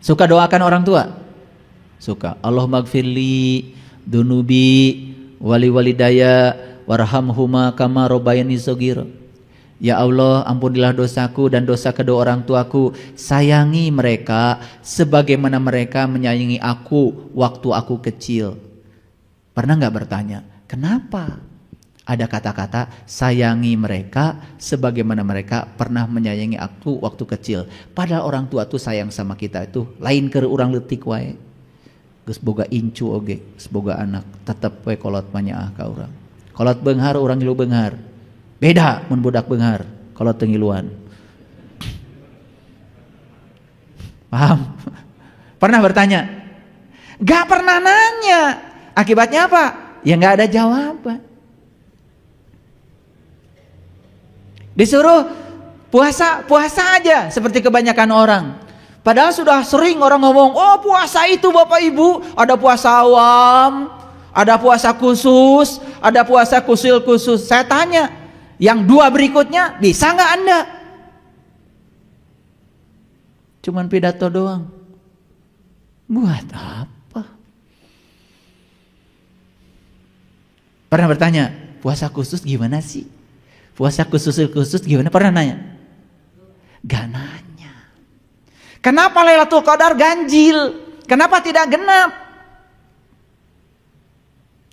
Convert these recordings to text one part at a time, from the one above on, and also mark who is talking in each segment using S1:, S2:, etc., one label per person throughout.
S1: Suka doakan orang tua? Suka. Allahumma gfirli dunubi wali walidaya warhamhuma kama rabbayani shaghira. Ya Allah, ampunilah dosaku dan dosa kedua orang tuaku. Sayangi mereka sebagaimana mereka menyayangi aku waktu aku kecil. Pernah nggak bertanya, kenapa ada kata-kata sayangi mereka sebagaimana mereka pernah menyayangi aku waktu kecil? Padahal orang tua tuh sayang sama kita itu lain ke urang leutik wae. Geus boga incu oge, geus boga anak, tetep we kolot manyaah ka urang. Kolot beunghar urang ngilu beunghar. Beda mun budak beunghar, kolot teu ngiluan. Paham? Pernah bertanya? Gak pernah nanya. Akibatnya apa? Ya gak ada jawaban. Disuruh puasa aja seperti kebanyakan orang. Padahal sudah sering orang ngomong, oh puasa itu Bapak Ibu, ada puasa awam, ada puasa khusus, ada puasa khusus. Saya tanya, yang dua berikutnya bisa nggak Anda? Cuman pidato doang. Buat apa? Pernah bertanya, puasa khusus gimana sih? Puasa khusus gimana? Pernah nanya? Gak nanya. Kenapa Lailatul Qadar ganjil? Kenapa tidak genap?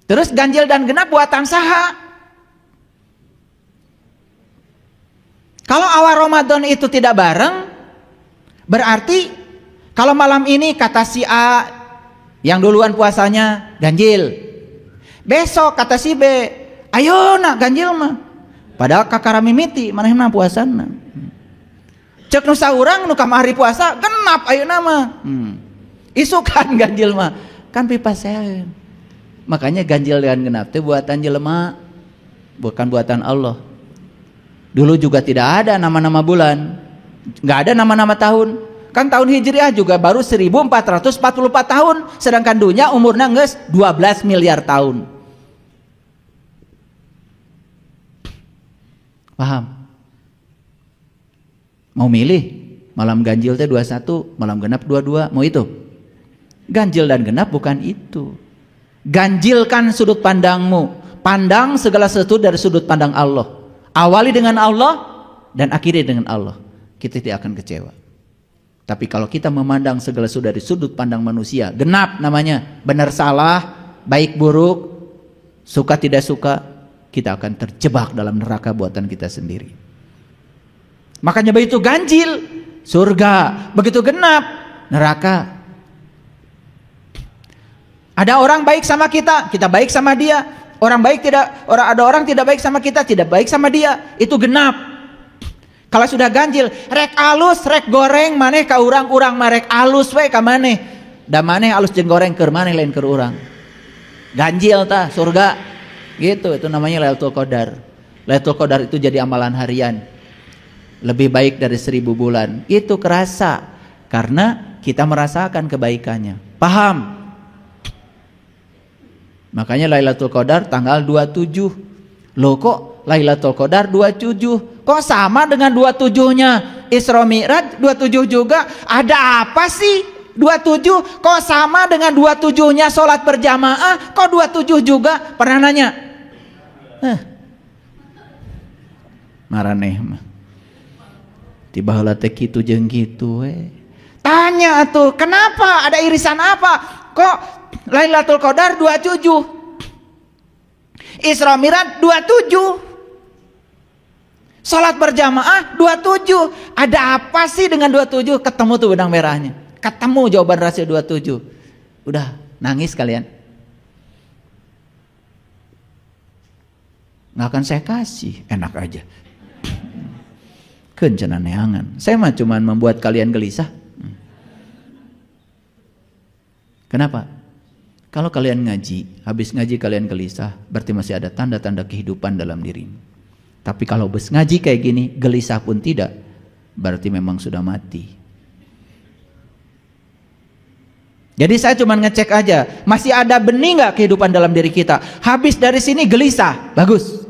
S1: Terus ganjil dan genap buatan saha? Kalau awal Ramadan itu tidak bareng, berarti kalau malam ini kata si A yang duluan puasanya ganjil, besok kata si B, ayo nak ganjil mah. Padahal kakara mimiti manehna puasana. Cek nu saurang nu kamari puasa genap ayeuna mah. Isukan ganjil mah kan pipaseun. Makanya ganjil dan genap teh buatan jelema, bukan buatan Allah. Dulu juga tidak ada nama-nama bulan, nggak ada nama-nama tahun. Kan tahun Hijriah juga baru 1444 tahun, sedangkan dunia umurnya geus 12 miliar tahun. Paham? Mau milih malam ganjil teh 21, malam genap 22, mau itu? Ganjil dan genap bukan itu. Ganjilkan sudut pandangmu, pandang segala sesuatu dari sudut pandang Allah. Awali dengan Allah dan akhiri dengan Allah. Kita tidak akan kecewa. Tapi kalau kita memandang segala sesuatu dari sudut pandang manusia, genap namanya, benar salah, baik buruk, suka tidak suka, kita akan terjebak dalam neraka buatan kita sendiri. Makanya begitu ganjil surga, begitu genap neraka. Ada orang baik sama kita, kita baik sama dia. Ada orang tidak baik sama kita, tidak baik sama dia. Itu genap. Kalau sudah ganjil, rek alus, rek goreng maneh ka urang marek alus we ka maneh. Da maneh alus jeung goreng keur maneh lain keur urang. Ganjil tah surga. Gitu, itu namanya Lailatul Qadar. Lailatul Qadar itu jadi amalan harian. Lebih baik dari 1000 bulan. Itu kerasa karena kita merasakan kebaikannya. Paham? Makanya Lailatul Qadar tanggal 27. Loh kok Lailatul Qadar 27? Kok sama dengan 27-nya Isra Mi'raj 27 juga? Ada apa sih 27? Kok sama dengan 27-nya sholat berjamaah? Kok 27 juga? Pernah nanya? Maraneh mah tiba heula teh kitu jeung kitu we. Tanya atuh, kenapa? Ada irisan apa? Kok Lailatul Qadar 27? Isra Mi'raj 27. Salat berjamaah 27. Ada apa sih dengan 27? Ketemu tuh benang merahnya. Ketemu jawaban rahasia 27. Udah nangis kalian? Nggak akan saya kasih, enak aja. Kencenan neangan. Saya mah cuman membuat kalian gelisah. Kenapa? Kalau kalian ngaji, habis ngaji kalian gelisah, berarti masih ada tanda-tanda kehidupan dalam dirimu. Tapi kalau habis ngaji kayak gini, gelisah pun tidak, berarti memang sudah mati. Jadi saya cuma ngecek aja, masih ada benih nggak kehidupan dalam diri kita? Habis dari sini gelisah, bagus.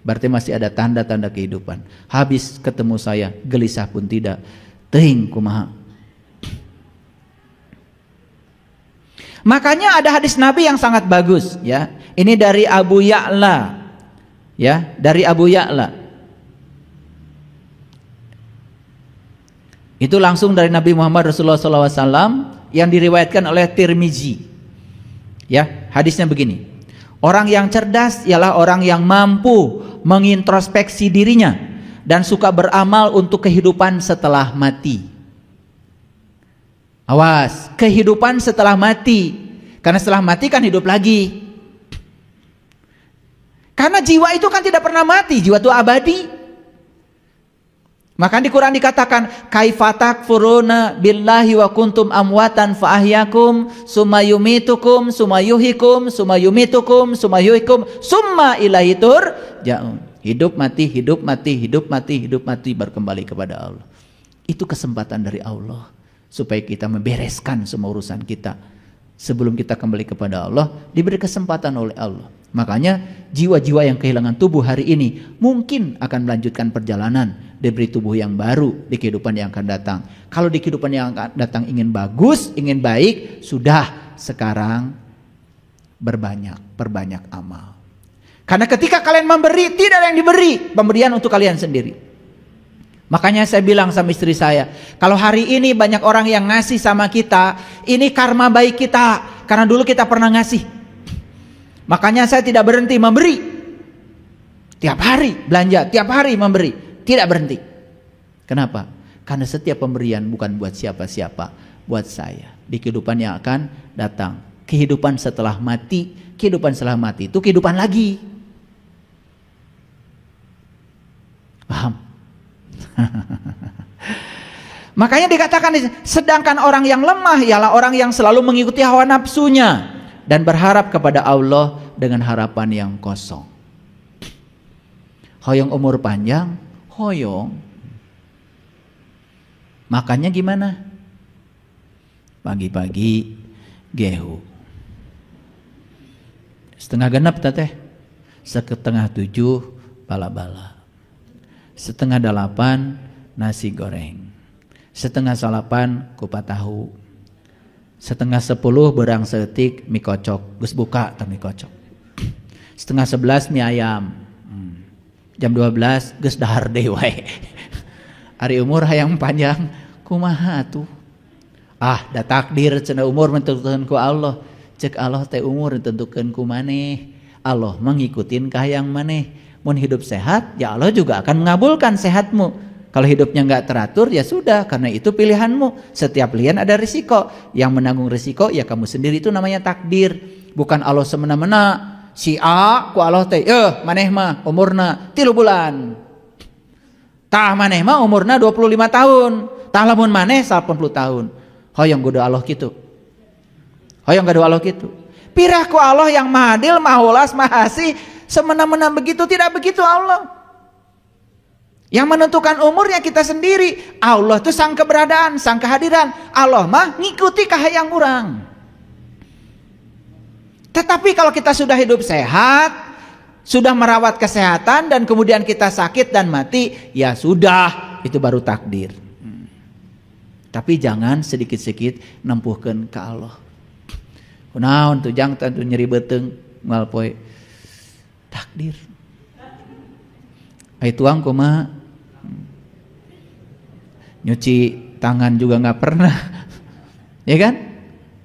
S1: Berarti masih ada tanda-tanda kehidupan. Habis ketemu saya, gelisah pun tidak. Teuing kumaha? Makanya ada hadis Nabi yang sangat bagus ya. Ini dari Abu Ya'la. Ya, dari Abu Ya'la. Itu langsung dari Nabi Muhammad Rasulullah SAW yang diriwayatkan oleh Tirmizi. Ya, hadisnya begini. Orang yang cerdas ialah orang yang mampu mengintrospeksi dirinya dan suka beramal untuk kehidupan setelah mati. Awas, kehidupan setelah mati. Karena setelah mati kan hidup lagi. Karena jiwa itu kan tidak pernah mati, jiwa itu abadi. Maka di Quran dikatakan kaifatak furuna billahi wa kuntum amwatan fa ahyakum summa yumitukum summa yuhikum summa yumitukum summa yuhikum summa ilaihi turja'un. Hidup mati, hidup mati, hidup mati, hidup mati, berkembali kepada Allah. Itu kesempatan dari Allah supaya kita membereskan semua urusan kita. Sebelum kita kembali kepada Allah, diberi kesempatan oleh Allah. Makanya jiwa-jiwa yang kehilangan tubuh hari ini mungkin akan melanjutkan perjalanan, diberi tubuh yang baru di kehidupan yang akan datang. Kalau di kehidupan yang akan datang ingin bagus, ingin baik, sudah sekarang perbanyak amal. Karena ketika kalian memberi, tidak ada yang diberi, pemberian untuk kalian sendiri. Makanya saya bilang sama istri saya, kalau hari ini banyak orang yang ngasih sama kita, ini karma baik kita, karena dulu kita pernah ngasih. Makanya saya tidak berhenti memberi. Tiap hari belanja, tiap hari memberi, tidak berhenti. Kenapa? Karena setiap pemberian bukan buat siapa-siapa, buat saya. Di kehidupan yang akan datang, kehidupan setelah mati. Kehidupan setelah mati itu kehidupan lagi. Paham? Makanya dikatakan, sedangkan orang yang lemah ialah orang yang selalu mengikuti hawa nafsunya dan berharap kepada Allah dengan harapan yang kosong. Hoyong umur panjang, hoyong. Makannya gimana? Pagi-pagi gehu. Setengah genap teteh, setengah 7 bala-bala. Setengah 8 nasi goreng. Setengah 8 kupat tahu. Setengah 10 berang setik mie kocok. Gus buka tak mie kocok. Setengah 11 mie ayam. Jam 12 gus dahar deh wae. Ari umur hayang panjang kumaha tuh. Ah, da takdir cenah umur menentukeun ku Allah. Cek Allah teh umur ditentukeun ku maneh. Allah mengikutin ka hayang maneh. Mun hidup sehat, ya Allah juga akan mengabulkan sehatmu. Kalau hidupnya nggak teratur, ya sudah, karena itu pilihanmu. Setiap pilihan ada risiko. Yang menanggung risiko, ya kamu sendiri, itu namanya takdir. Bukan Allah semena-mena. Si A, ku Allah teh, maneh mah umurna 3 bulan. Tah maneh mah umurna 25 tahun. Tah lamun maneh 80 tahun. Hoyong godo Allah gitu. Hoyong godo Allah gitu. Pirah ku Allah yang mahadil, mahulas, mahasih, semena-mena begitu, tidak begitu Allah. Yang menentukan umurnya kita sendiri. Allah itu sang keberadaan, sang kehadiran. Allah mah ngikuti kahayang orang. Tetapi kalau kita sudah hidup sehat, sudah merawat kesehatan, dan kemudian kita sakit dan mati, ya sudah, itu baru takdir. Tapi jangan sedikit-sedikit nempuhkan ke Allah. Kunaon tuh jang tentu nyeri beteng moal poe takdir. Ai tuang kumaha? Nyuci tangan juga nggak pernah. Ya kan?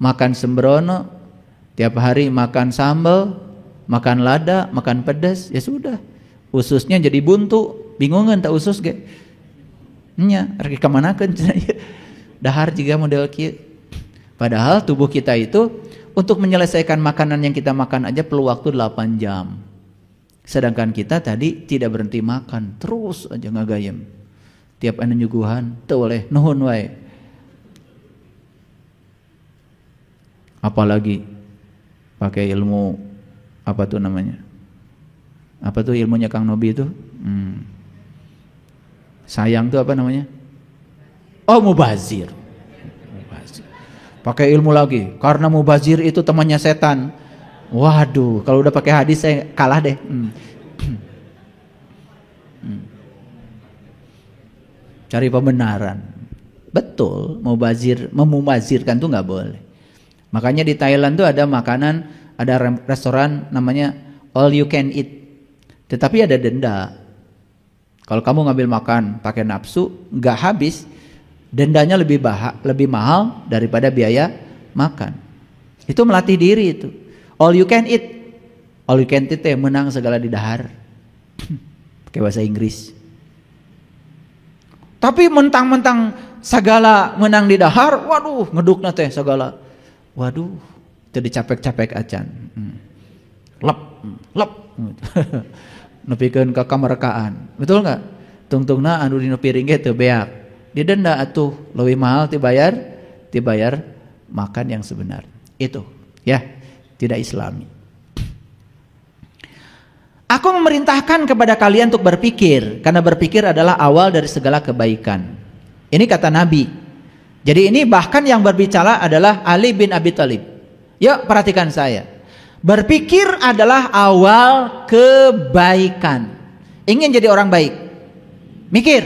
S1: Makan sembrono, tiap hari makan sambal, makan lada, makan pedas, ya sudah. Ususnya jadi buntu, bingungan tak usus ge. Nya, rek kamanakeun cenah. Dahar juga model kieu. Padahal tubuh kita itu untuk menyelesaikan makanan yang kita makan aja perlu waktu 8 jam. Sedangkan kita tadi tidak berhenti makan, terus aja ngagayem. Tiap anu nyuguhan teu oleh nuhun wae. Apalagi pakai ilmu apa tuh namanya? Apa tuh ilmunya Kang Nobi itu? Sayang tuh apa namanya? Oh, mubazir. Pakai ilmu lagi, karena mubazir itu temannya setan. Waduh, kalau udah pakai hadis saya kalah deh. Cari pembenaran. Betul, mubazir, memubazirkan tuh nggak boleh. Makanya di Thailand tuh ada makanan, ada restoran namanya all you can eat. Tetapi ada denda. Kalau kamu ngambil makan pakai nafsu, nggak habis, dendanya lebih mahal daripada biaya makan. Itu melatih diri itu. All you can eat. All you can eat menang segala di dahar. Pakai bahasa Inggris. Tapi mentang-mentang segala menang di dahar, waduh, ngedukna teh segala. Waduh, jadi capek-capek acan. Lep. Nepikeun ka kamerkaan. Betul enggak? Tungtungna anu dina piring ge teu beak. Didenda atuh leuwih mahal dibayar makan yang sebenar. Itu ya, tidak Islami. Aku memerintahkan kepada kalian untuk berpikir, karena berpikir adalah awal dari segala kebaikan. Ini kata Nabi. Jadi ini bahkan yang berbicara adalah Ali bin Abi Thalib. Yuk perhatikan saya. Berpikir adalah awal kebaikan. Ingin jadi orang baik, mikir.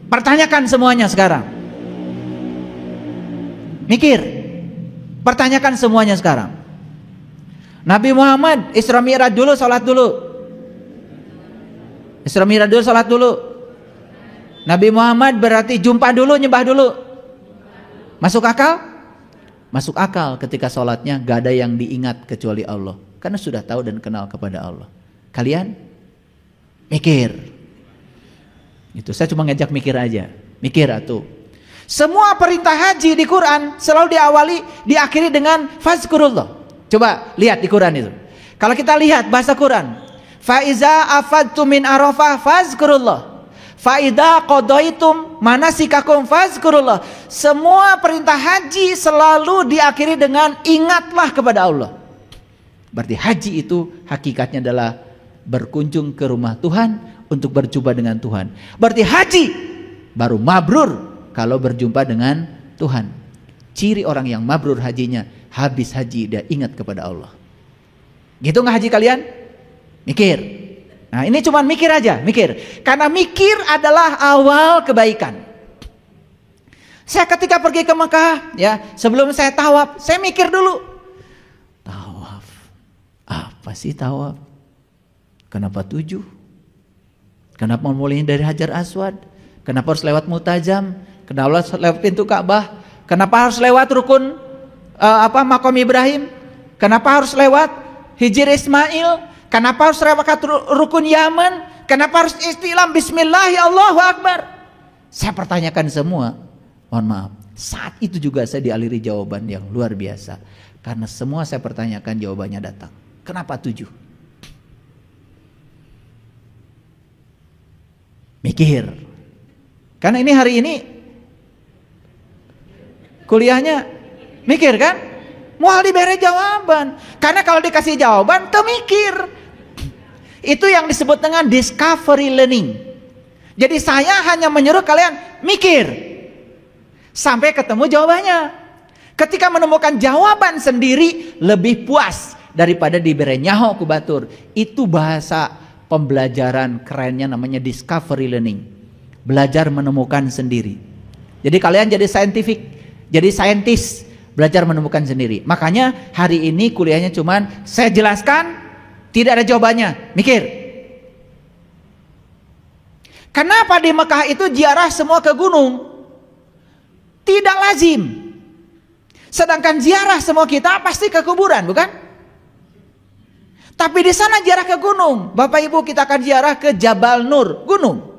S1: Pertanyakan semuanya sekarang. Mikir. Pertanyakan semuanya sekarang. Nabi Muhammad Isra Mi'raj dulu, salat dulu. Isra Mi'raj dulu, salat dulu. Nabi Muhammad berarti jumpa dulu, nyembah dulu. Masuk akal? Masuk akal ketika sholatnya gak ada yang diingat kecuali Allah, karena sudah tahu dan kenal kepada Allah. Kalian mikir. Itu saya cuma ngajak mikir aja. Mikir atuh. Semua perintah haji di Quran selalu diakhiri dengan fazkurullah. Coba lihat di Quran itu. Kalau kita lihat bahasa Quran, fa iza afadtum min arafah fazkurullah. Faida qadaitum manasikakum fazkurullah. Semua perintah haji selalu diakhiri dengan ingatlah kepada Allah. Berarti haji itu hakikatnya adalah berkunjung ke rumah Tuhan untuk berjumpa dengan Tuhan. Berarti haji baru mabrur kalau berjumpa dengan Tuhan. Ciri orang yang mabrur hajinya, habis haji dia ingat kepada Allah. Gitu nggak haji kalian? Mikir. Nah ini cuma mikir aja, mikir. Karena mikir adalah awal kebaikan. Saya ketika pergi ke Mekah, ya sebelum saya tawaf, saya mikir dulu. Tawaf, apa sih tawaf? Kenapa 7? Kenapa mulainya dari Hajar Aswad? Kenapa harus lewat Mutajam? Kenapa harus lewat pintu Ka'bah? Kenapa harus lewat rukun Maqam Ibrahim? Kenapa harus lewat Hijr Ismail? Kenapa harus lewat rukun Yaman? Kenapa harus istilam Bismillah Allahu Akbar? Saya pertanyakan semua. Mohon maaf, saat itu juga saya dialiri jawaban yang luar biasa. Karena semua saya pertanyakan jawabannya datang. Kenapa 7? Mikir. Karena ini hari ini kuliahnya mikir kan? Mual diberi jawaban. Karena kalau dikasih jawaban, tuh mikir. Itu yang disebut dengan discovery learning. Jadi saya hanya menyuruh kalian mikir sampai ketemu jawabannya. Ketika menemukan jawaban sendiri lebih puas daripada diberi nyaho ku batur. Itu bahasa pembelajaran kerennya namanya discovery learning. Belajar menemukan sendiri. Jadi kalian jadi scientific, jadi scientist, belajar menemukan sendiri. Makanya hari ini kuliahnya cuman saya jelaskan, tidak ada jawabannya, mikir. Kenapa di Mekah itu ziarah semua ke gunung? Tidak lazim. Sedangkan ziarah semua kita pasti ke kuburan, bukan? Tapi di sana ziarah ke gunung. Bapak Ibu, kita akan ziarah ke Jabal Nur, gunung.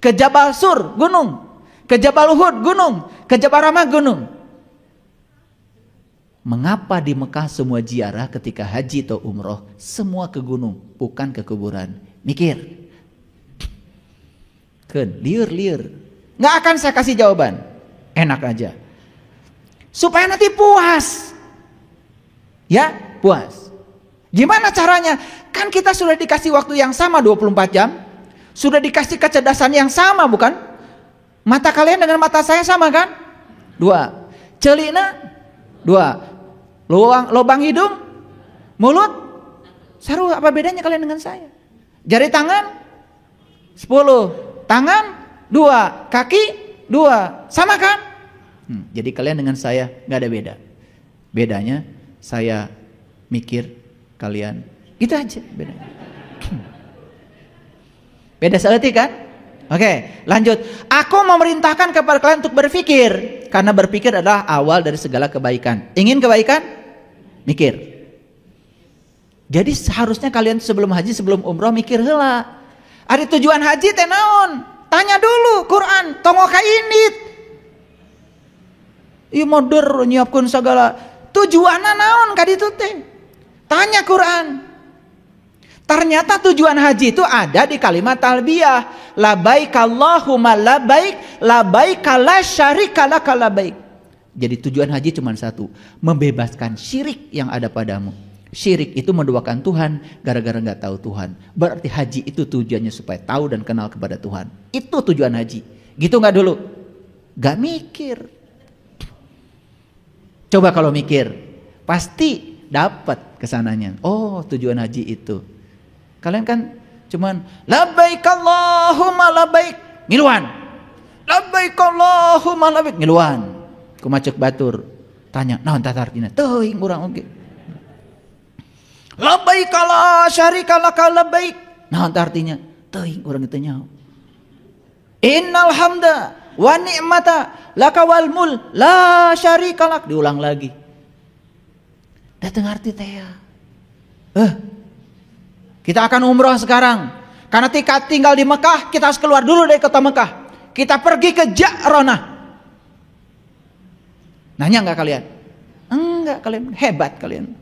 S1: Ke Jabal Sur, gunung. Ke Jabal Uhud, gunung. Ke Jabal Rahmah, gunung. Mengapa di Mekah semua ziarah ketika haji atau umroh semua ke gunung, bukan ke kuburan? Mikir. Liur. Nggak akan saya kasih jawaban. Enak aja. Supaya nanti puas. Ya, puas. Gimana caranya? Kan kita sudah dikasih waktu yang sama 24 jam. Sudah dikasih kecerdasan yang sama, bukan? Mata kalian dengan mata saya sama kan? 2. Celina 2. Lubang hidung, mulut, saru, apa bedanya kalian dengan saya? Jari tangan 10, tangan 2, kaki 2, sama kan? Jadi kalian dengan saya nggak ada beda. Bedanya saya mikir, kalian itu aja bedanya. Beda seetik kan? Oke, lanjut. Aku memerintahkan kepada kalian untuk berpikir, karena berpikir adalah awal dari segala kebaikan. Ingin kebaikan? Mikir. Jadi seharusnya kalian sebelum haji, sebelum umroh mikir heula. Ada tujuan haji teh naon? Tanya dulu Quran, tongoka indit. Ieu modern nyiapkeun sagala tujuanna naon ka ditu teh? Tanya Quran. Ternyata tujuan haji itu ada di kalimat talbiyah. Labaik Allahumma labaik, labaik la syarika laka labaik. Jadi tujuan haji cuma satu, membebaskan syirik yang ada padamu. Syirik itu menduakan Tuhan gara-gara nggak tahu Tuhan. Berarti haji itu tujuannya supaya tahu dan kenal kepada Tuhan. Itu tujuan haji. Gitu nggak dulu? Gak mikir. Coba kalau mikir, pasti dapat kesananya. Oh, tujuan haji itu. Kalian kan cuman labbaik Allahumma labbaik ngiluan. Labbaik Allahumma labbaik ngiluan. Kumacek batur. Tanya, naon tah artina? Teuing urang oge. Labbaik la syarika laka labbaik. Naon tah artinya? Teuing urang teu nyaho. Innal hamda wa ni'mata laka wal mul la syarika lak. Diulang lagi. Datang arti teh ya. Kita akan umroh sekarang. Karena ketika tinggal di Mekah, kita harus keluar dulu dari kota Mekah. Kita pergi ke Ja'ronah. Nanya nggak kalian? Enggak, kalian hebat kalian.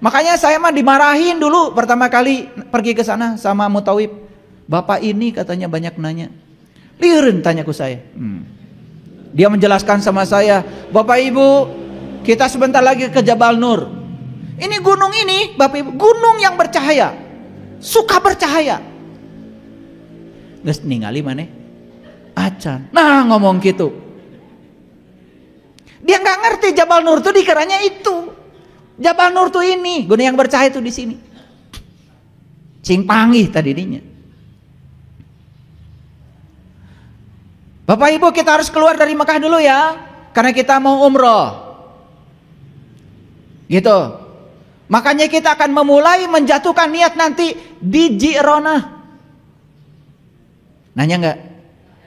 S1: Makanya saya mah dimarahin dulu pertama kali pergi ke sana sama Mutawib. Bapak ini katanya banyak nanya. Lieureun tanyaku saya. Dia menjelaskan sama saya, Bapak Ibu, kita sebentar lagi ke Jabal Nur. Ini gunung ini, Bapak Ibu, gunung yang bercahaya. Suka bercahaya. Geus ningali maneh acan. Nah, ngomong gitu. Dia nggak ngerti Jabal Nur tuh dikiranya itu. Jabal Nur tuh ini, gunung yang bercahaya tuh di sini. Cing panggih tadi dinya. Bapak Ibu, kita harus keluar dari Mekah dulu ya, karena kita mau umroh. Gitu. Makanya kita akan memulai menjatuhkan niat nanti di Ja'ronah. Nanya enggak?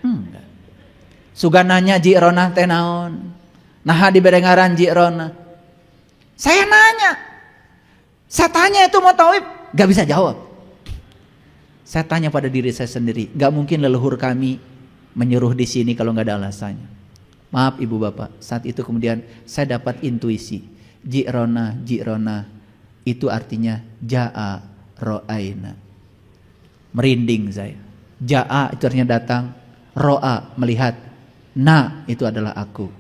S1: Enggak. Sugan nanya Ja'ronah teh naon? Nah di berengaran Ja'ronah. Saya nanya. Saya tanya itu Mutawib, enggak bisa jawab. Saya tanya pada diri saya sendiri, enggak mungkin leluhur kami menyuruh di sini kalau enggak ada alasannya. Maaf Ibu Bapak, saat itu kemudian saya dapat intuisi. Ja'ronah itu artinya ja'a ro'aina. Merinding saya. Ja'a itu artinya datang, ro'a melihat, na itu adalah aku.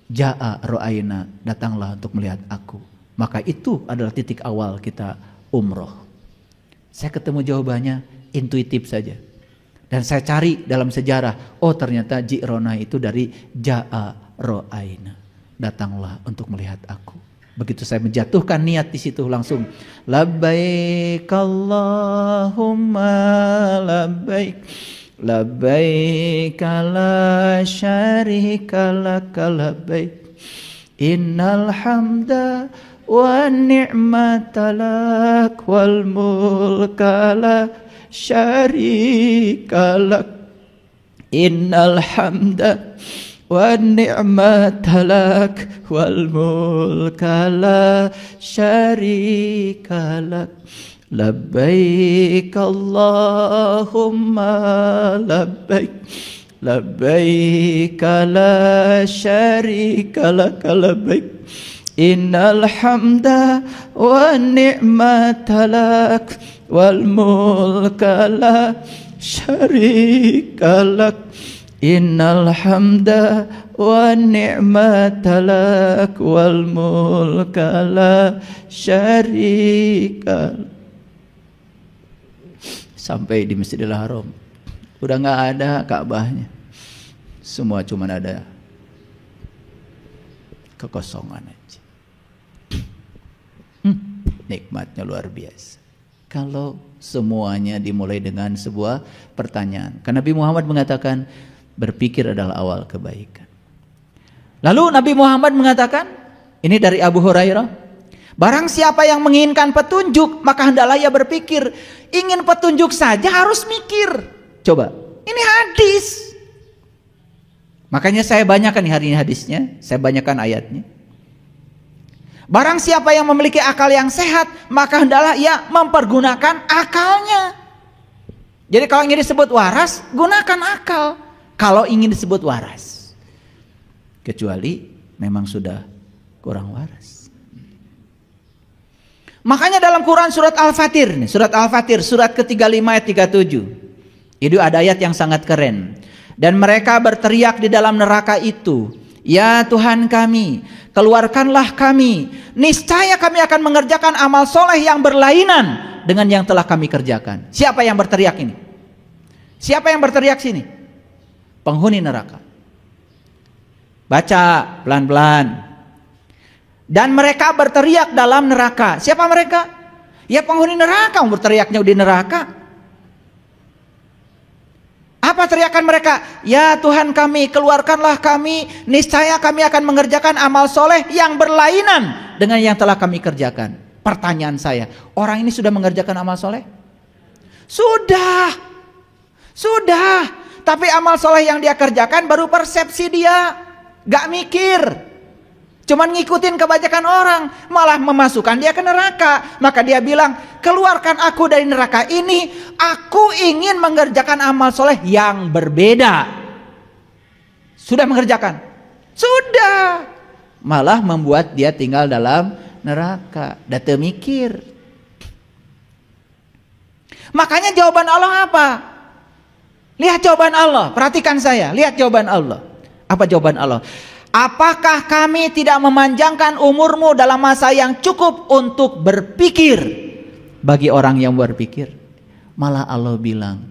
S1: Ja'a ro'aina, datanglah untuk melihat aku. Maka itu adalah titik awal kita umroh. Saya ketemu jawabannya intuitif saja. Dan saya cari dalam sejarah, oh ternyata Ja'ronah itu dari ja'a ro'aina. Datanglah untuk melihat aku. Begitu saya menjatuhkan niat di situ langsung labbaik Allahumma labbaik labbaik la syarika laka labbaik innal hamda wa ni'mata lak wal mulka la syarika lak innal hamda wa ni'mata lak wal mulka la syarika lak labbaik Allahumma labbaik labbaik la syarika lak labbaik innal hamda wa ni'mata lak wal mulka la syarika lak innal hamda wa ni'mata lak wal mulka la syarika. Sampai di Masjidil Haram udah nggak ada Ka'bahnya, semua cuma ada kekosongan aja. Nikmatnya luar biasa kalau semuanya dimulai dengan sebuah pertanyaan. Karena Nabi Muhammad mengatakan berpikir adalah awal kebaikan. Lalu Nabi Muhammad mengatakan, ini dari Abu Hurairah, barang siapa yang menginginkan petunjuk, maka hendaklah ia berpikir. Ingin petunjuk saja harus mikir. Coba, ini hadis. Makanya saya banyakan hari ini hadisnya, saya banyakan ayatnya. Barang siapa yang memiliki akal yang sehat, maka hendaklah ia mempergunakan akalnya. Jadi kalau ingin disebut waras, gunakan akal. Kalau ingin disebut waras, kecuali memang sudah kurang waras. Makanya dalam Quran surat Al-Fatir, surat Al-Fatir, surat ke-35 ayat 37, itu ada ayat yang sangat keren. Dan mereka berteriak di dalam neraka itu, ya Tuhan kami, keluarkanlah kami, niscaya kami akan mengerjakan amal soleh yang berlainan dengan yang telah kami kerjakan. Siapa yang berteriak ini? Siapa yang berteriak sini? Penghuni neraka. Baca pelan-pelan. Dan mereka berteriak dalam neraka. Siapa mereka? Ya penghuni neraka, berteriaknya di neraka. Apa teriakan mereka? Ya Tuhan kami, keluarkanlah kami, niscaya kami akan mengerjakan amal soleh yang berlainan dengan yang telah kami kerjakan. Pertanyaan saya, orang ini sudah mengerjakan amal soleh? Sudah. Tapi amal soleh yang dia kerjakan baru persepsi dia, gak mikir. Cuman ngikutin kebanyakan orang, malah memasukkan dia ke neraka. Maka dia bilang, keluarkan aku dari neraka ini, aku ingin mengerjakan amal soleh yang berbeda. Sudah mengerjakan? Sudah. Malah membuat dia tinggal dalam neraka. Data mikir. Makanya jawaban Allah apa? Lihat jawaban Allah, perhatikan saya, lihat jawaban Allah. Apa jawaban Allah? Apakah kami tidak memanjangkan umurmu dalam masa yang cukup untuk berpikir? Bagi orang yang berpikir, malah Allah bilang,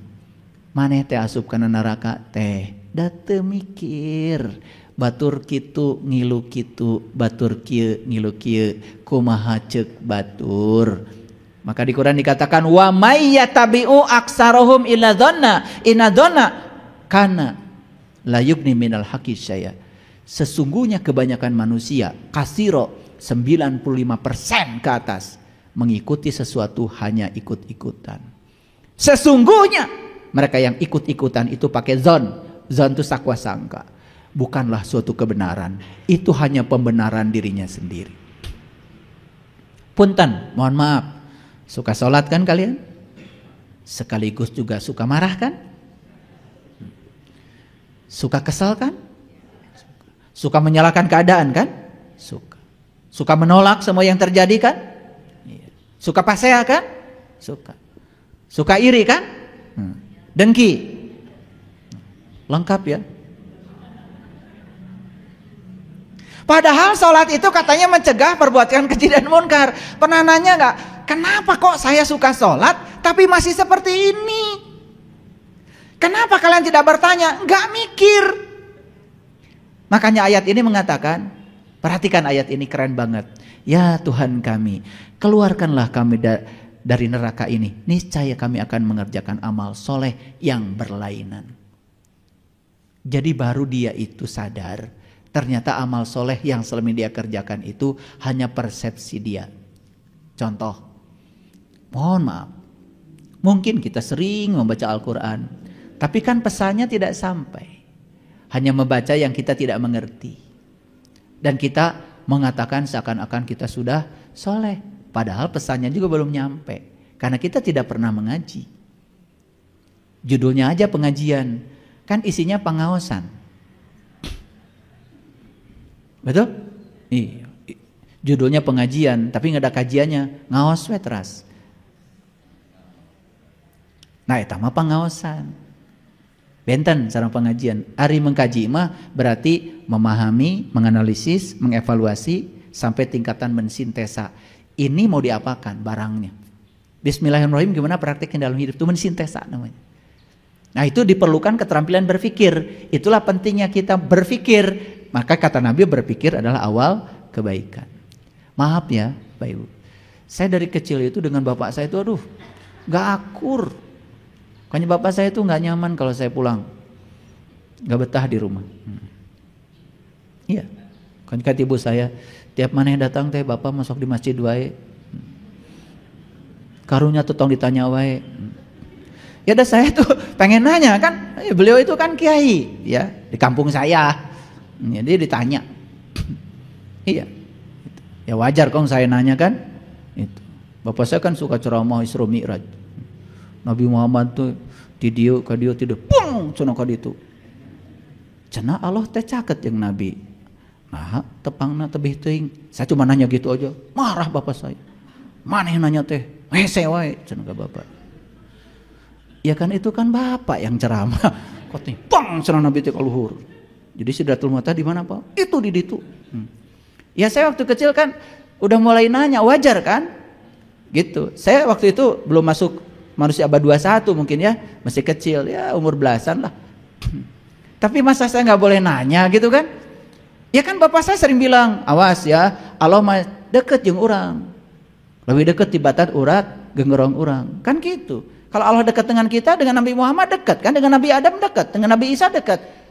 S1: maneh teh asup kana neraka teh, da teu mikir. Batur kitu ngilu kitu, batur kieu ngilu kieu, kumaha ceuk batur. Maka di Quran dikatakan, wa may yatabi'u aksarohum illa dhanna, inna dhanna kana la yubni minal haqqi syai'a. Sesungguhnya kebanyakan manusia, kasiro 95% ke atas, mengikuti sesuatu hanya ikut-ikutan. Sesungguhnya mereka yang ikut-ikutan itu pakai zon itu sakwa sangka, bukanlah suatu kebenaran, itu hanya pembenaran dirinya sendiri. Punten, mohon maaf, suka sholat kan kalian? Sekaligus juga suka marah kan? Suka kesal kan? Suka menyalahkan keadaan kan? Suka. Suka menolak semua yang terjadi kan? Suka pasea kan? Suka. Suka iri kan? Dengki. Lengkap ya. Padahal sholat itu katanya mencegah perbuatan keji dan munkar. Pernah nanya gak? Kenapa kok saya suka sholat tapi masih seperti ini? Kenapa kalian tidak bertanya? Gak mikir. Makanya ayat ini mengatakan, perhatikan ayat ini keren banget. Ya Tuhan kami, keluarkanlah kami dari neraka ini. Niscaya kami akan mengerjakan amal soleh yang berlainan. Jadi baru dia itu sadar, ternyata amal soleh yang selama ini dia kerjakan itu hanya persepsi dia. Contoh, mohon maaf, mungkin kita sering membaca Al-Quran, tapi kan pesannya tidak sampai. Hanya membaca yang kita tidak mengerti. Dan kita mengatakan seakan-akan kita sudah soleh. Padahal pesannya juga belum nyampe. Karena kita tidak pernah mengaji. Judulnya aja pengajian. Kan isinya pengaosan. Betul? Iya. Judulnya pengajian, tapi nggak ada kajiannya. Ngaos we teras. Nah, itu mah pengaosan. Benten sareng pengajian. Ari mengkaji mah berarti memahami, menganalisis, mengevaluasi sampai tingkatan mensintesa. Ini mau diapakan barangnya? Bismillahirrahmanirrahim gimana prakteknya dalam hidup itu mensintesa namanya. Nah, itu diperlukan keterampilan berpikir. Itulah pentingnya kita berpikir. Maka kata Nabi berpikir adalah awal kebaikan. Maaf ya, Bapak Ibu. Saya dari kecil itu dengan bapak saya itu gak akur. Makanya bapak saya itu gak nyaman kalau saya pulang. Gak betah di rumah. Iya. Kan kata ibu saya, tiap maneh datang teh bapak masuk di masjid wae. Karunya tuh tong ditanya wae. Ya udah saya tuh pengen nanya kan, beliau itu kan kiai ya di kampung saya. Jadi ditanya. Iya. Ya wajar kong saya nanya kan. Itu. Bapak saya kan suka ceramah Isra Mi'raj. Nabi Muhammad tuh di dieu ka dieu tidak pung cenah ka ditu. Cenah Allah teh caket jeung nabi. Nah, tepangna tebih teuing. Saya cuma nanya gitu aja. Marah bapak saya. Maneh nanya teh? Hese wae cenah ka bapak. Ya kan itu kan bapak yang ceramah. Kok teh pang cenah nabi teh ka luhur. Jadi Sidratul Muntaha di mana, Pak? Itu di ditu. Ya saya waktu kecil kan udah mulai nanya, wajar kan? Gitu. Saya waktu itu belum masuk manusia abad 21 mungkin ya, masih kecil ya, umur belasan lah. Tapi masa saya nggak boleh nanya gitu kan? Ya kan bapak saya sering bilang, awas ya, Allah mah deket jeung urang. Lebih deket tibatan urat gengerong urang. Kan gitu. Kalau Allah dekat dengan kita, dengan Nabi Muhammad dekat kan, dengan Nabi Adam dekat, dengan Nabi Isa dekat.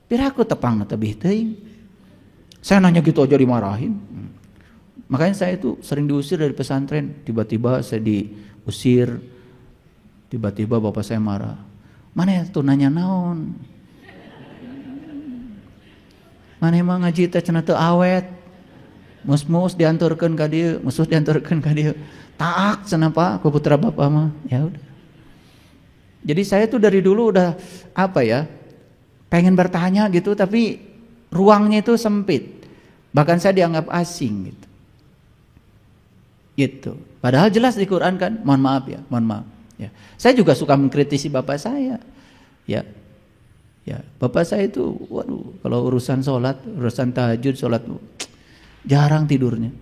S1: Piraku tepang tebih teuing. Saya nanya gitu aja dimarahin. Makanya saya itu sering diusir dari pesantren. Tiba-tiba saya diusir. Tiba-tiba bapak saya marah. Mana tuh nanya naon? Mana emang ngaji teh cenah teu awet. Mus-mus dianturkeun ka dieu, musuh dianturkeun ka dieu. Taak cenah Pak, ku putra bapak mah. Ya udah. Jadi saya tuh dari dulu udah apa ya? Pengen bertanya gitu tapi ruangnya itu sempit. Bahkan saya dianggap asing gitu. Gitu. Padahal jelas di Quran kan, mohon maaf ya, mohon maaf. Ya. Saya juga suka mengkritisi bapak saya. Ya. Ya, bapak saya itu waduh, kalau urusan sholat, urusan tahajud, sholat jarang tidurnya.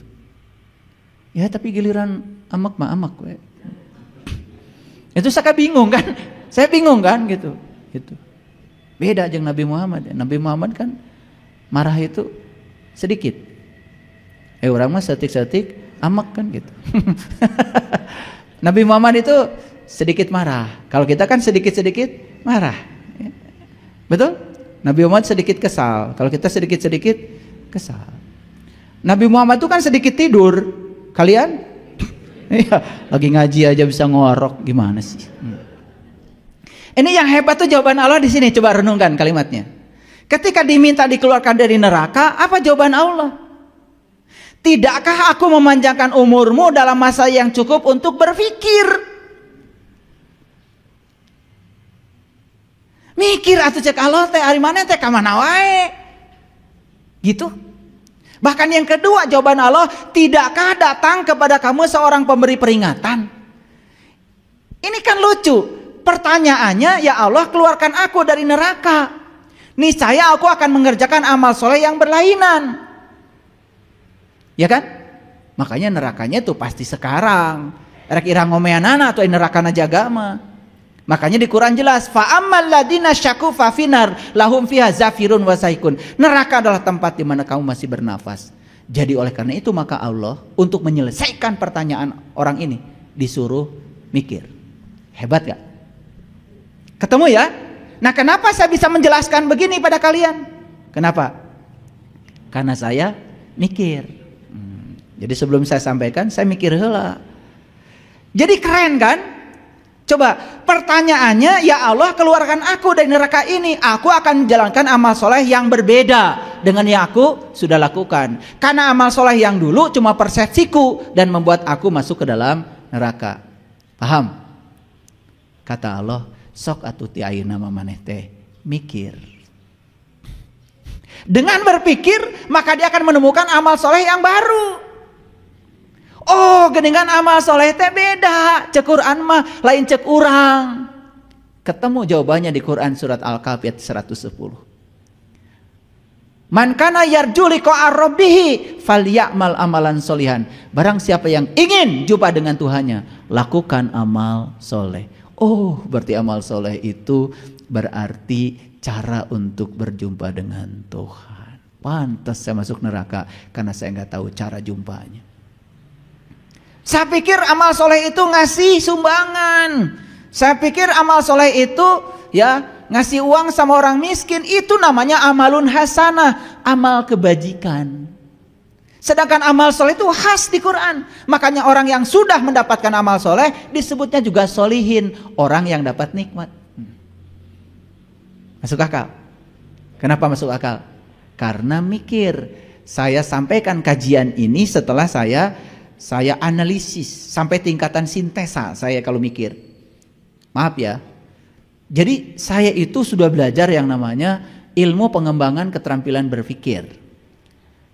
S1: Ya, tapi giliran amak mah amak we. Itu saya bingung kan? Saya bingung kan gitu. Gitu. Beda jeung Nabi Muhammad. Nabi Muhammad kan marah itu sedikit. Orang mah setik-setik amak kan gitu. Nabi Muhammad itu sedikit marah. Kalau kita kan sedikit-sedikit marah. Betul? Nabi Muhammad sedikit kesal. Kalau kita sedikit-sedikit kesal. Nabi Muhammad itu kan sedikit tidur. Kalian? Iya, lagi ngaji aja bisa ngorok, gimana sih? Ini yang hebat tuh jawaban Allah di sini. Coba renungkan kalimatnya. Ketika diminta dikeluarkan dari neraka, apa jawaban Allah? Tidakkah aku memanjangkan umurmu dalam masa yang cukup untuk berpikir? Mikir atuh cek Allah teh ari mana teh ka mana wae. Gitu. Bahkan yang kedua jawaban Allah, tidakkah datang kepada kamu seorang pemberi peringatan? Ini kan lucu. Pertanyaannya, ya Allah keluarkan aku dari neraka. Niscaya aku akan mengerjakan amal soleh yang berlainan. Ya kan? Makanya nerakanya itu pasti sekarang. Rek irang ngomeanana atau nerakana jaga mah. Makanya di Quran jelas, fa ammal ladina syaku fa finar lahum fiha zafirun wa saikun. Neraka adalah tempat di mana kamu masih bernafas. Jadi oleh karena itu maka Allah untuk menyelesaikan pertanyaan orang ini disuruh mikir. Hebat gak? Ketemu ya? Nah, kenapa saya bisa menjelaskan begini pada kalian? Kenapa? Karena saya mikir. Jadi sebelum saya sampaikan, saya mikir heula. Jadi keren kan? Coba pertanyaannya, ya Allah keluarkan aku dari neraka ini. Aku akan menjalankan amal soleh yang berbeda dengan yang aku sudah lakukan. Karena amal soleh yang dulu cuma persepsiku dan membuat aku masuk ke dalam neraka. Paham? Kata Allah, sok atuh ti ayeuna mah maneh teh mikir. Dengan berpikir maka dia akan menemukan amal soleh yang baru. Oh, geningan amal soleh teh beda. Cek Quran mah lain cek urang. Ketemu jawabannya di Quran surat Al-Kahf ayat 110. Man kana yarju liqa'a rabbih falyamal amalan solihan. Barang siapa yang ingin jumpa dengan Tuhannya, lakukan amal soleh. Oh, berarti amal soleh itu berarti cara untuk berjumpa dengan Tuhan. Pantas saya masuk neraka karena saya nggak tahu cara jumpanya. Saya pikir amal soleh itu ngasih sumbangan. Saya pikir amal soleh itu ya ngasih uang sama orang miskin. Itu namanya amalun hasanah, amal kebajikan. Sedangkan amal soleh itu khas di Quran. Makanya orang yang sudah mendapatkan amal soleh disebutnya juga solihin, orang yang dapat nikmat. Masuk akal? Kenapa masuk akal? Karena mikir. Saya sampaikan kajian ini setelah saya analisis sampai tingkatan sintesa saya kalau mikir. Maaf ya. Jadi saya itu sudah belajar yang namanya ilmu pengembangan keterampilan berpikir.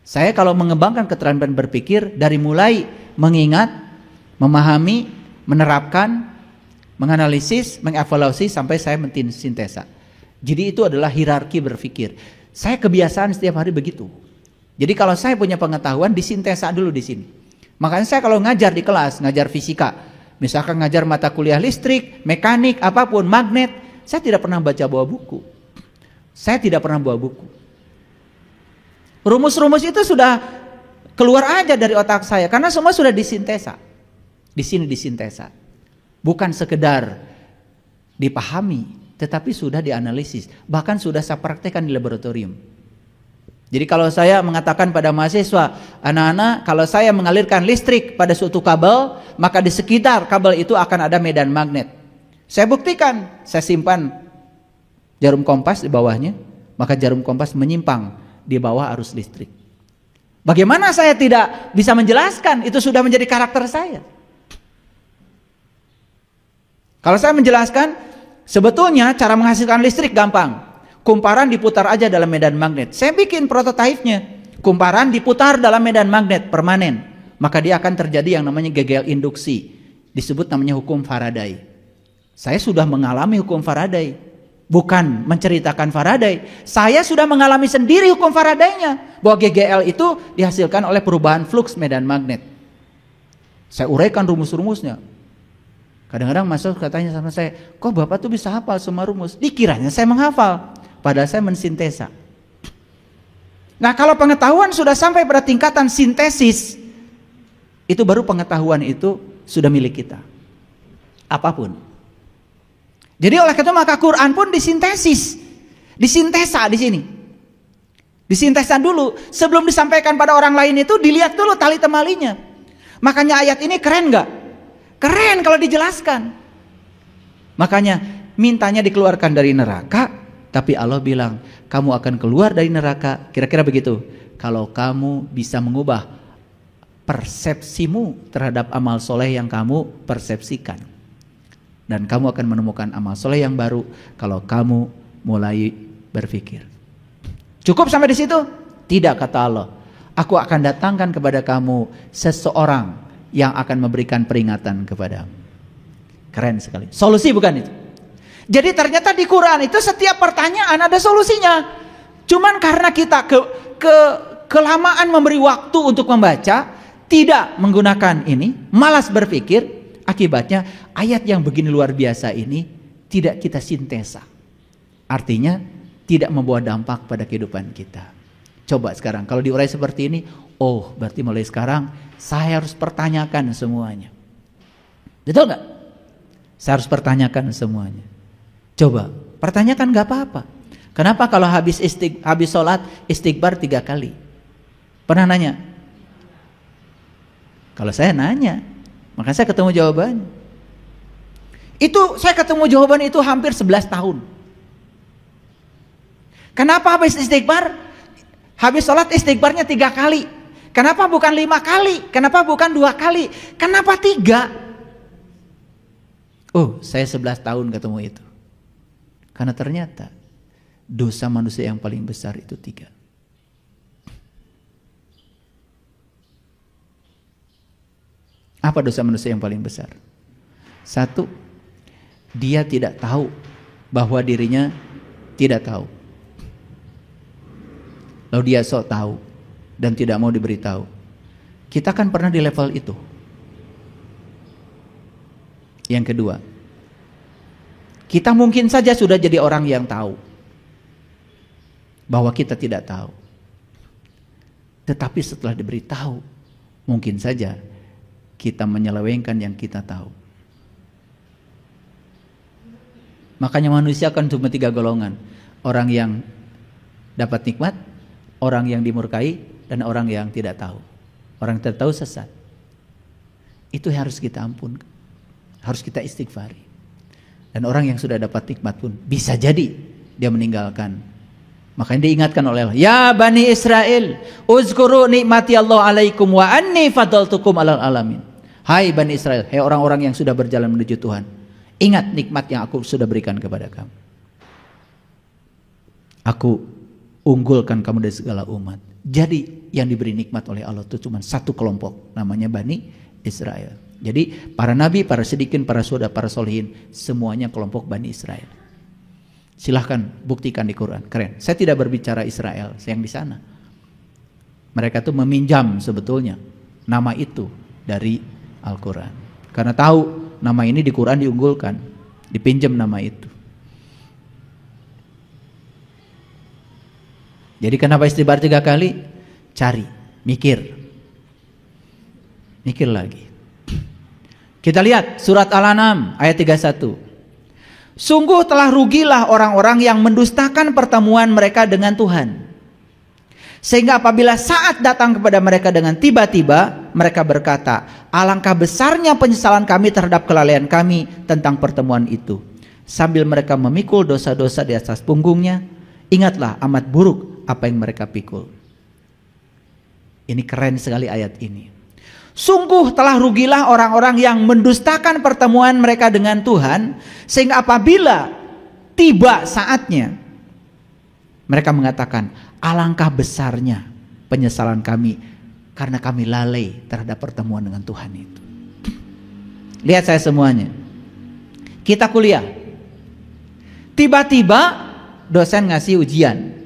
S1: Saya kalau mengembangkan keterampilan berpikir dari mulai mengingat, memahami, menerapkan, menganalisis, mengevaluasi sampai saya mensintesa. Jadi itu adalah hierarki berpikir. Saya kebiasaan setiap hari begitu. Jadi kalau saya punya pengetahuan disintesa dulu di sini. Makanya saya kalau ngajar di kelas, ngajar fisika, misalkan ngajar mata kuliah listrik, mekanik, apapun, magnet, saya tidak pernah bawa buku. Saya tidak pernah bawa buku. Rumus-rumus itu sudah keluar aja dari otak saya karena semua sudah disintesa. Di sini disintesa. Bukan sekedar dipahami, tetapi sudah dianalisis, bahkan sudah saya praktekkan di laboratorium. Jadi kalau saya mengatakan pada mahasiswa, anak-anak, kalau saya mengalirkan listrik pada suatu kabel, maka di sekitar kabel itu akan ada medan magnet. Saya buktikan, saya simpan jarum kompas di bawahnya, maka jarum kompas menyimpang di bawah arus listrik. Bagaimana saya tidak bisa menjelaskan? Itu sudah menjadi karakter saya. Kalau saya menjelaskan, sebetulnya cara menghasilkan listrik gampang. Kumparan diputar aja dalam medan magnet. Saya bikin prototipenya. Kumparan diputar dalam medan magnet permanen. Maka dia akan terjadi yang namanya gegel induksi. Disebut namanya hukum Faraday. Saya sudah mengalami hukum Faraday. Bukan menceritakan Faraday. Saya sudah mengalami sendiri hukum Faraday-nya. Bahwa GGL itu dihasilkan oleh perubahan fluks medan magnet. Saya uraikan rumus-rumusnya. Kadang-kadang masuk katanya sama saya, kok Bapak tuh bisa hafal semua rumus? Dikiranya saya menghafal. Padahal saya mensintesa. Nah kalau pengetahuan sudah sampai pada tingkatan sintesis, itu baru pengetahuan itu sudah milik kita. Apapun. Jadi oleh karena itu maka Quran pun disintesis, disintesa di sini, disintesa dulu sebelum disampaikan pada orang lain itu dilihat dulu tali temalinya. Makanya ayat ini keren nggak? Keren kalau dijelaskan. Makanya mintanya dikeluarkan dari neraka, tapi Allah bilang kamu akan keluar dari neraka. Kira-kira begitu. Kalau kamu bisa mengubah persepsimu terhadap amal soleh yang kamu persepsikan. Dan kamu akan menemukan amal soleh yang baru kalau kamu mulai berpikir. Cukup sampai di situ? Tidak, kata Allah. Aku akan datangkan kepada kamu seseorang yang akan memberikan peringatan kepadamu. Keren sekali. Solusi bukan itu? Jadi ternyata di Quran itu setiap pertanyaan ada solusinya. Cuman karena kita kelamaan memberi waktu untuk membaca, tidak menggunakan ini, malas berpikir. Akibatnya ayat yang begini luar biasa ini tidak kita sintesa. Artinya tidak membawa dampak pada kehidupan kita. Coba sekarang kalau diurai seperti ini, oh berarti mulai sekarang saya harus pertanyakan semuanya. Betul nggak? Saya harus pertanyakan semuanya. Coba pertanyakan nggak apa-apa. Kenapa kalau habis sholat istighfar 3 kali? Pernah nanya? Kalau saya nanya, maka saya ketemu jawabannya. Itu saya ketemu jawaban itu hampir 11 tahun. Kenapa habis istighfar? Habis sholat istighfarnya 3 kali. Kenapa bukan 5 kali? Kenapa bukan 2 kali? Kenapa 3? Oh, saya 11 tahun ketemu itu. Karena ternyata dosa manusia yang paling besar itu 3. Apa dosa manusia yang paling besar? 1, dia tidak tahu bahwa dirinya tidak tahu. Lalu dia sok tahu dan tidak mau diberitahu. Kita kan pernah di level itu. Yang kedua, kita mungkin saja sudah jadi orang yang tahu bahwa kita tidak tahu. Tetapi setelah diberitahu, mungkin saja kita menyelewengkan yang kita tahu. Makanya manusia kan cuma 3 golongan. Orang yang dapat nikmat, orang yang dimurkai, dan orang yang tidak tahu. Orang yang tidak tahu sesat. Itu yang harus kita ampunkan. Harus kita istighfari. Dan orang yang sudah dapat nikmat pun bisa jadi dia meninggalkan. Makanya diingatkan oleh Allah, ya Bani Israel, uzkuru nikmati Allah alaikum wa anni fadaltukum alal alamin. Hai Bani Israel, hai orang-orang yang sudah berjalan menuju Tuhan, ingat nikmat yang aku sudah berikan kepada kamu. Aku unggulkan kamu dari segala umat. Jadi yang diberi nikmat oleh Allah itu cuma satu kelompok, namanya Bani Israel. Jadi para nabi, para siddiqin, para syuhada, para solihin, semuanya kelompok Bani Israel. Silahkan buktikan di Quran. Keren. Saya tidak berbicara Israel, saya yang di sana. Mereka tuh meminjam sebetulnya nama itu dari Al-Quran. Karena tahu nama ini di Quran diunggulkan, dipinjam nama itu. Jadi kenapa istighfar 3 kali? Cari, mikir lagi. Kita lihat surat Al-An'am ayat 31. Sungguh telah rugilah orang-orang yang mendustakan pertemuan mereka dengan Tuhan. Sehingga apabila saat datang kepada mereka dengan tiba-tiba, mereka berkata, alangkah besarnya penyesalan kami terhadap kelalaian kami tentang pertemuan itu. Sambil mereka memikul dosa-dosa di atas punggungnya, ingatlah amat buruk apa yang mereka pikul. Ini keren sekali ayat ini. Sungguh telah rugilah orang-orang yang mendustakan pertemuan mereka dengan Tuhan, sehingga apabila tiba saatnya, mereka mengatakan, alangkah besarnya penyesalan kami karena kami lalai terhadap pertemuan dengan Tuhan itu. Lihat saya semuanya. Kita kuliah. Tiba-tiba dosen ngasih ujian.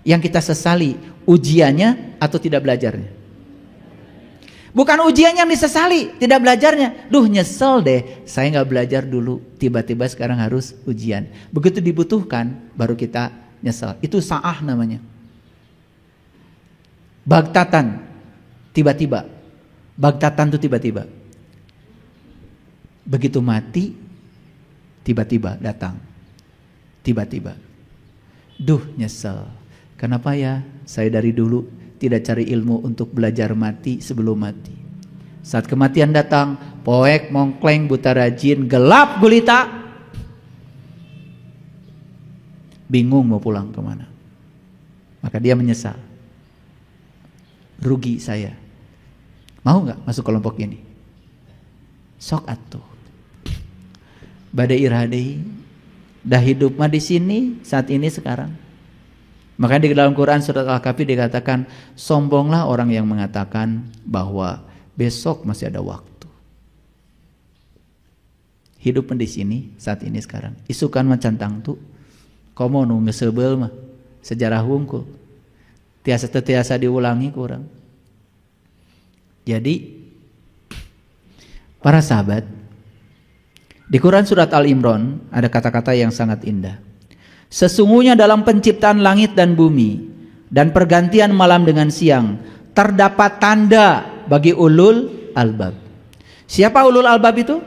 S1: Yang kita sesali, ujiannya atau tidak belajarnya? Bukan ujian yang disesali, tidak belajarnya. Duh nyesel deh, saya nggak belajar dulu. Tiba-tiba sekarang harus ujian. Begitu dibutuhkan, baru kita nyesel. Itu sa'ah namanya. Bagtatan, tiba-tiba. Bagtatan itu tiba-tiba. Begitu mati, tiba-tiba datang. Tiba-tiba. Duh nyesel. Kenapa ya saya dari dulu tidak cari ilmu untuk belajar mati sebelum mati. Saat kematian datang, poek, mongkleng, buta rajin, gelap gulita, bingung mau pulang kemana. Maka dia menyesal. Rugi saya. Mau nggak masuk kelompok ini? Sok atuh. Badai iradei, dah hidup mah di sini saat ini sekarang. Makanya di dalam Quran surat Al-Kahfi dikatakan, sombonglah orang yang mengatakan bahwa besok masih ada waktu. Hidup di sini saat ini sekarang. Isukan macan tangtu, komo nu ngesebel mah sejarah wungkul. Tiasa diulangi kurang. Jadi para sahabat, di Quran surat Al-Imran ada kata-kata yang sangat indah. Sesungguhnya dalam penciptaan langit dan bumi dan pergantian malam dengan siang terdapat tanda bagi ulul albab. Siapa ulul albab itu?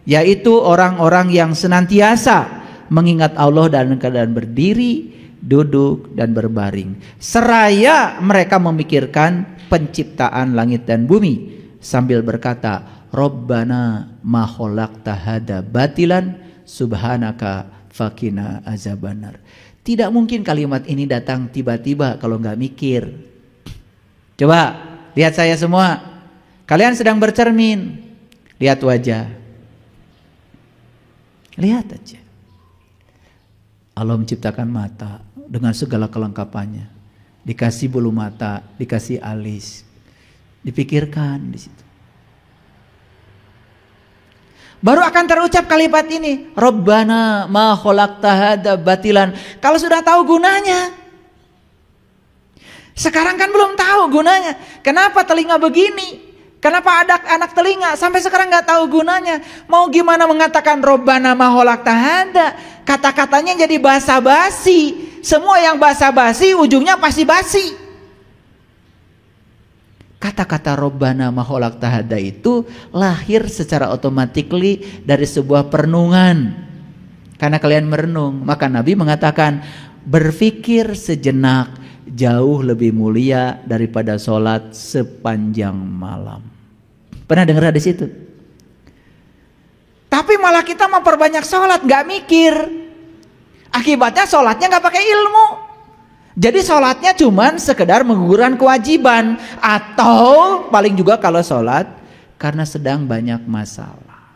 S1: Yaitu orang-orang yang senantiasa mengingat Allah dalam keadaan berdiri, duduk dan berbaring, seraya mereka memikirkan penciptaan langit dan bumi sambil berkata, Rabbana ma khalaqta hadza batilan subhanaka fakina azabannar. Tidak mungkin kalimat ini datang tiba-tiba kalau nggak mikir. Coba lihat saya semua. Kalian sedang bercermin, lihat wajah, lihat aja. Allah menciptakan mata dengan segala kelengkapannya, dikasih bulu mata, dikasih alis, dipikirkan di situ. Baru akan terucap kalimat ini, Rabbana ma khalaqta hadza batilan. Kalau sudah tahu gunanya. Sekarang kan belum tahu gunanya. Kenapa telinga begini? Kenapa ada anak telinga? Sampai sekarang nggak tahu gunanya. Mau gimana mengatakan Rabbana ma khalaqta hadza? Kata-katanya jadi basa-basi. Semua yang basa-basi ujungnya pasti basi. Kata-kata Rabbana ma khalaqta hadza itu lahir secara otomatis dari sebuah perenungan. Karena kalian merenung, maka Nabi mengatakan berpikir sejenak jauh lebih mulia daripada sholat sepanjang malam. Pernah dengar hadis itu? Tapi malah kita memperbanyak sholat, gak mikir. Akibatnya sholatnya gak pakai ilmu. Jadi sholatnya cuman sekedar menggugurkan kewajiban. Atau paling juga kalau sholat karena sedang banyak masalah.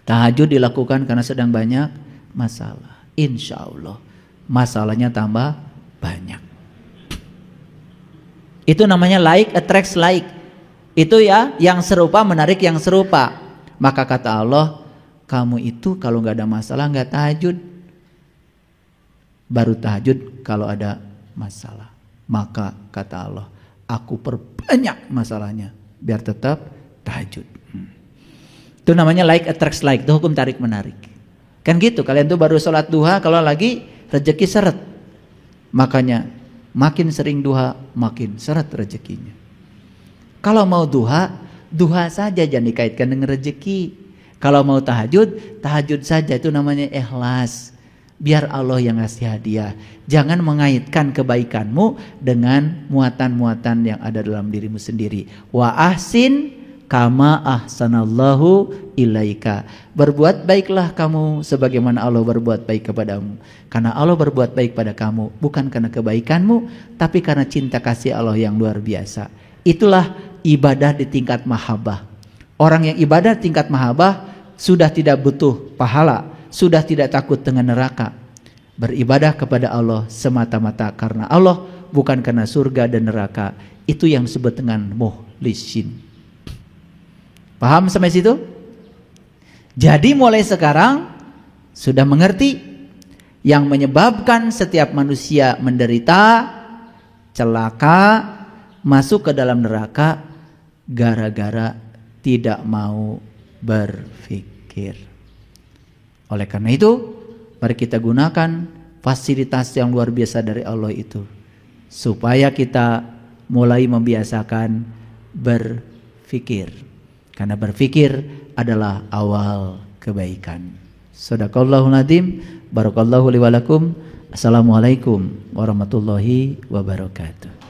S1: Tahajud dilakukan karena sedang banyak masalah. Insya Allah masalahnya tambah banyak. Itu namanya like attracts like. Itu ya, yang serupa menarik yang serupa. Maka kata Allah, kamu itu kalau gak ada masalah gak tahajud. Baru tahajud kalau ada masalah. Maka kata Allah, aku perbanyak masalahnya biar tetap tahajud. Itu namanya like attracts like. Itu hukum tarik menarik. Kan gitu, kalian tuh baru sholat duha kalau lagi rezeki seret. Makanya makin sering duha makin seret rezekinya. Kalau mau duha, duha saja, jangan dikaitkan dengan rezeki. Kalau mau tahajud, tahajud saja, itu namanya ikhlas. Biar Allah yang ngasih hadiah. Jangan mengaitkan kebaikanmu dengan muatan-muatan yang ada dalam dirimu sendiri. Wa ahsin kama ahsanallahu ilaika. Berbuat baiklah kamu sebagaimana Allah berbuat baik kepadamu. Karena Allah berbuat baik pada kamu bukan karena kebaikanmu, tapi karena cinta kasih Allah yang luar biasa. Itulah ibadah di tingkat mahabbah. Orang yang ibadah tingkat mahabbah sudah tidak butuh pahala, sudah tidak takut dengan neraka. Beribadah kepada Allah semata-mata karena Allah, bukan karena surga dan neraka. Itu yang disebut dengan mukhlisin. Paham sampai situ? Jadi mulai sekarang sudah mengerti yang menyebabkan setiap manusia menderita, celaka, masuk ke dalam neraka gara-gara tidak mau berpikir. Oleh karena itu, mari kita gunakan fasilitas yang luar biasa dari Allah itu supaya kita mulai membiasakan berpikir. Karena berpikir adalah awal kebaikan. Shadaqallahul adzim. Barakallahu li wa lakum. Assalamualaikum warahmatullahi wabarakatuh.